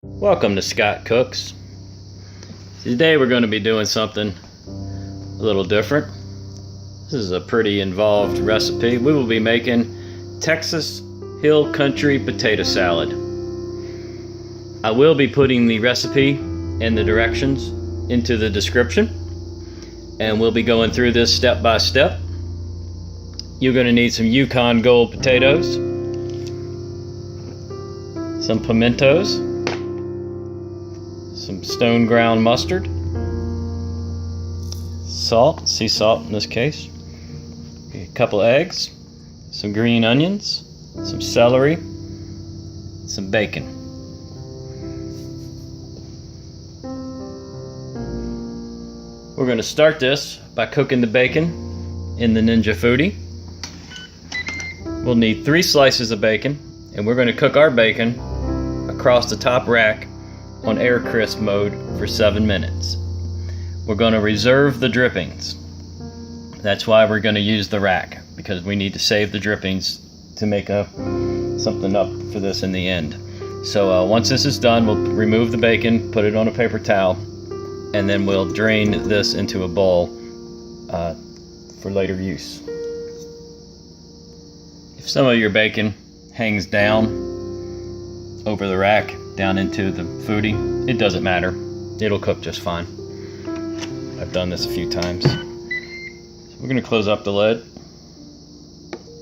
Welcome to Scott Cooks. Today we're going to be doing something a little different. This is a pretty involved recipe. We will be making Texas Hill Country potato salad. I will be putting the recipe and the directions into the description, and we'll be going through this step by step. You're going to need some Yukon Gold potatoes, some pimentos, some stone ground mustard, salt, sea salt in this case, a couple eggs, some green onions, some celery, some bacon. We're going to start this by cooking the bacon in the Ninja Foodi. We'll need 3 slices of bacon, and we're going to cook our bacon across the top rack on air crisp mode for 7 minutes. We're going to reserve the drippings. That's why we're going to use the rack, because we need to save the drippings to make something up for this in the end. So once this is done, we'll remove the bacon, put it on a paper towel, and then we'll drain this into a bowl for later use. If some of your bacon hangs down over the rack, down into the foodie, it doesn't matter. It'll cook just fine. I've done this a few times. So we're going to close up the lid.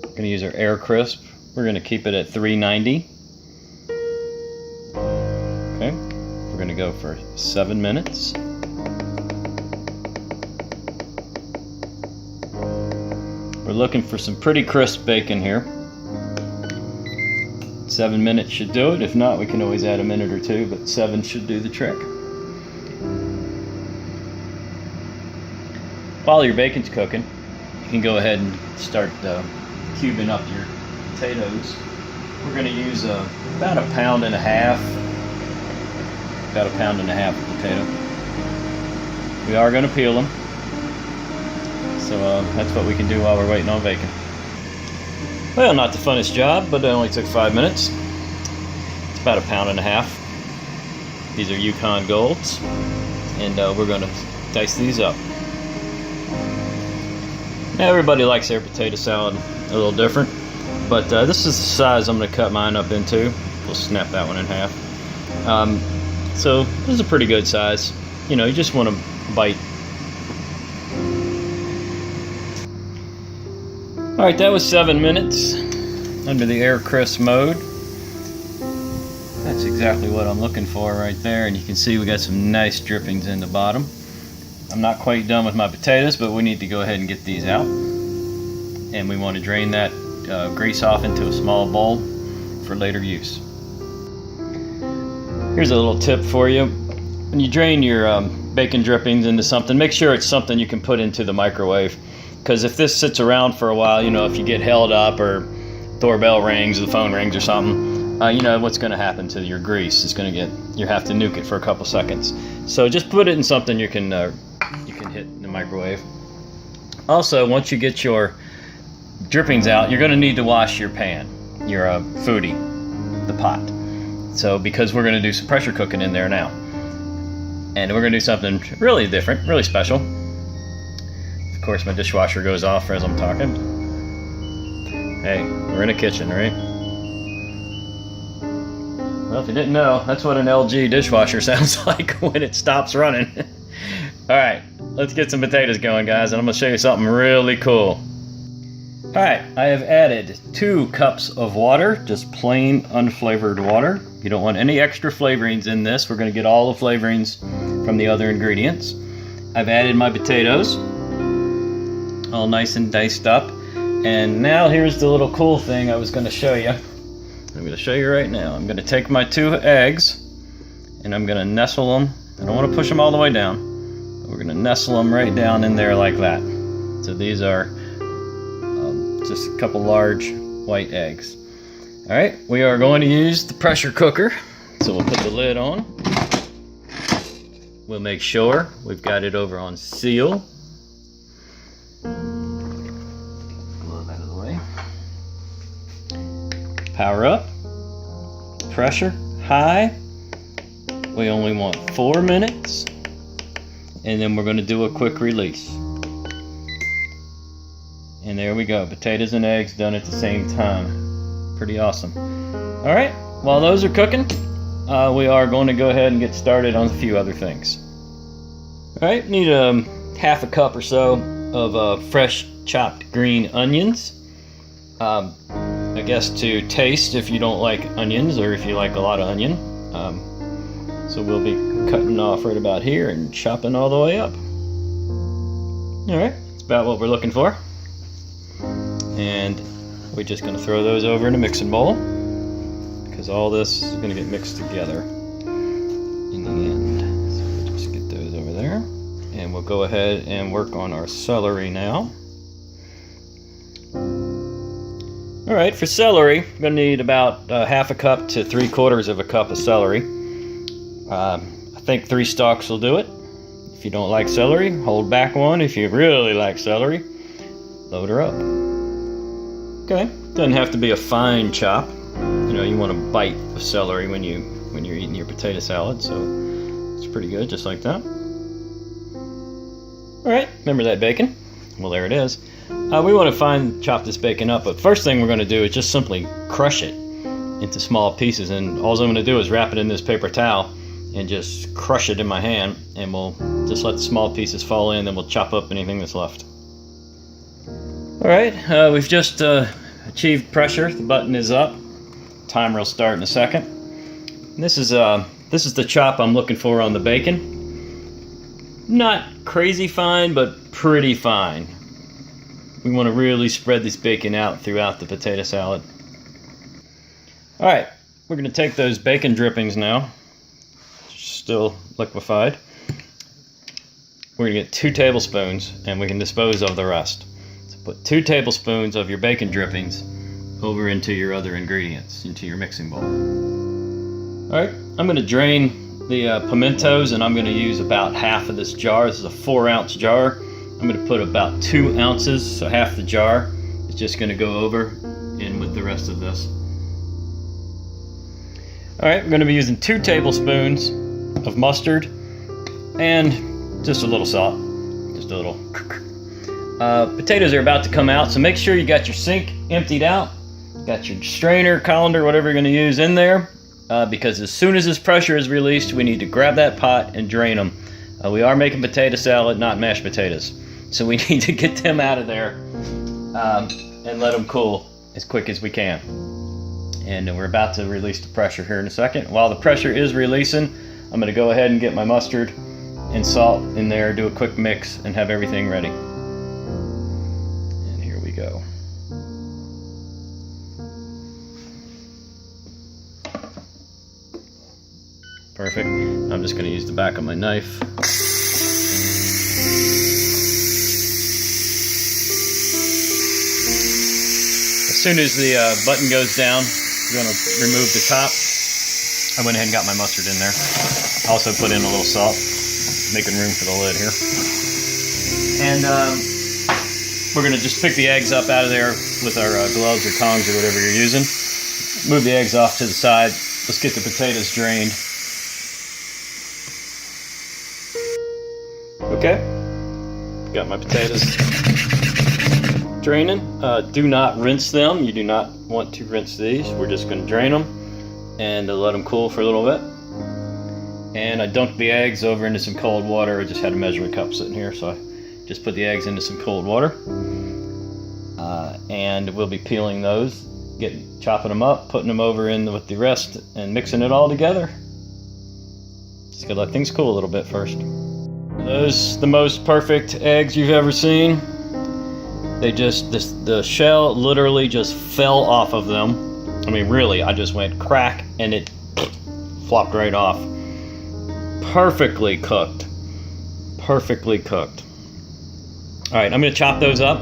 We're going to use our air crisp. We're going to keep it at 390. Okay. We're going to go for 7 minutes. We're looking for some pretty crisp bacon here. 7 minutes should do it. If not, we can always add a minute or two, but 7 should do the trick. While your bacon's cooking, you can go ahead and start cubing up your potatoes. We're going to use about 1.5 pounds. About 1.5 pounds of potato. We are going to peel them. So that's what we can do while we're waiting on bacon. Well, not the funnest job, but it only took 5 minutes. It's about 1.5 pounds. These are Yukon Golds, and we're going to dice these up. Now, everybody likes their potato salad a little different, but this is the size I'm going to cut mine up into. We'll snap that one in half. So this is a pretty good size. You know, you just want to bite. Alright, that was 7 minutes under the air crisp mode. That's exactly what I'm looking for right there, and you can see we got some nice drippings in the bottom. I'm not quite done with my potatoes, but we need to go ahead and get these out. And we want to drain that grease off into a small bowl for later use. Here's a little tip for you. When you drain your bacon drippings into something, make sure it's something you can put into the microwave. Because if this sits around for a while, you know, if you get held up or doorbell rings, the phone rings or something, you know what's going to happen to your grease. It's going to you have to nuke it for a couple seconds. So just put it in something you can hit in the microwave. Also, once you get your drippings out, you're going to need to wash your pan, your foodie, the pot. So because we're going to do some pressure cooking in there now, and we're going to do something really different, really special. Of course, my dishwasher goes off as I'm talking. Hey, we're in a kitchen, right? Well, if you didn't know, that's what an LG dishwasher sounds like when it stops running. Alright, let's get some potatoes going, guys, and I'm going to show you something really cool. Alright, I have added 2 cups of water, just plain unflavored water. You don't want any extra flavorings in this. We're going to get all the flavorings from the other ingredients. I've added my potatoes, all nice and diced up. And now here's the little cool thing I was going to show you. I'm going to show you right now. I'm going to take my 2 eggs and I'm going to nestle them. I don't want to push them all the way down. We're going to nestle them right down in there like that. So these are just a couple large white eggs. Alright, we are going to use the pressure cooker. So we'll put the lid on. We'll make sure we've got it over on seal. Glove out of the way. Power up, pressure high, We only want 4 minutes. And then we're going to do a quick release. And there we go. Potatoes and eggs done at the same time. Pretty awesome. Alright, while those are cooking, we are going to go ahead and get started on a few other things. Alright, need half a cup or so of fresh chopped green onions. I guess to taste if you don't like onions or if you like a lot of onion. So we'll be cutting off right about here and chopping all the way up. Alright, that's about what we're looking for. And we're just going to throw those over in a mixing bowl, because all this is going to get mixed together in the end. So we'll just get those over there. And we'll go ahead and work on our celery now. Alright, for celery, I'm going to need about half a cup to 3/4 of a cup of celery. I think 3 stalks will do it. If you don't like celery, hold back one. If you really like celery, load her up. Okay, doesn't have to be a fine chop. You know, you want a bite of celery when you're eating your potato salad, so it's pretty good, just like that. Alright, remember that bacon? Well, there it is. We want to chop this bacon up, but first thing we're going to do is just simply crush it into small pieces, and all I'm going to do is wrap it in this paper towel and just crush it in my hand, and we'll just let the small pieces fall in, then we'll chop up anything that's left. Alright, we've just achieved pressure. The button is up. Timer will start in a second. And this is the chop I'm looking for on the bacon. Not crazy fine, but pretty fine. We want to really spread this bacon out throughout the potato salad. Alright, we're going to take those bacon drippings now, still liquefied. We're going to get 2 tablespoons, and we can dispose of the rest. So put 2 tablespoons of your bacon drippings over into your other ingredients, into your mixing bowl. Alright, I'm going to drain the pimentos, and I'm going to use about half of this jar. This is a 4-ounce jar. I'm going to put about 2 ounces, so half the jar is just going to go over in with the rest of this. Alright, we're going to be using 2 tablespoons of mustard and just a little salt. Just a little. Potatoes are about to come out, so make sure you got your sink emptied out. Got your strainer, colander, whatever you're going to use in there. Because as soon as this pressure is released, we need to grab that pot and drain them. We are making potato salad, not mashed potatoes. So we need to get them out of there and let them cool as quick as we can. And we're about to release the pressure here in a second. While the pressure is releasing, I'm going to go ahead and get my mustard and salt in there, do a quick mix, and have everything ready. And here we go. Perfect. I'm just going to use the back of my knife. As soon as the button goes down, you're going to remove the top. I went ahead and got my mustard in there. Also put in a little salt, making room for the lid here. And we're going to just pick the eggs up out of there with our gloves or tongs or whatever you're using. Move the eggs off to the side. Let's get the potatoes drained. Okay, got my potatoes draining. Do not rinse them. You do not want to rinse these. We're just going to drain them and let them cool for a little bit. And I dunked the eggs over into some cold water. I just had a measuring cup sitting here, so I just put the eggs into some cold water. And we'll be peeling those, chopping them up, putting them over in with the rest, and mixing it all together. Just gotta let things cool a little bit first. Those the most perfect eggs you've ever seen. They just, the shell literally just fell off of them. I mean, really, I just went crack and it flopped right off. Perfectly cooked. Perfectly cooked. All right, I'm going to chop those up.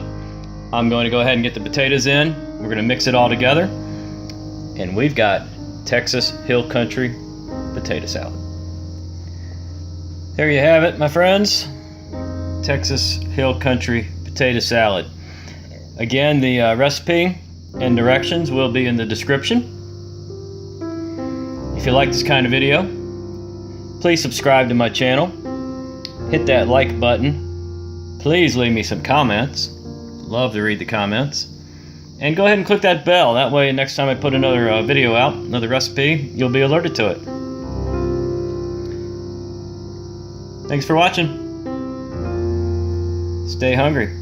I'm going to go ahead and get the potatoes in. We're going to mix it all together. And we've got Texas Hill Country potato salad. There you have it, my friends. Texas Hill Country potato salad. Again, the recipe and directions will be in the description. If you like this kind of video, Please subscribe to my channel. Hit that like button. Please leave me some comments. Love to read the comments. And go ahead and click that bell. That way next time I put another video out, another recipe, you'll be alerted to it. Thanks for watching. Stay hungry.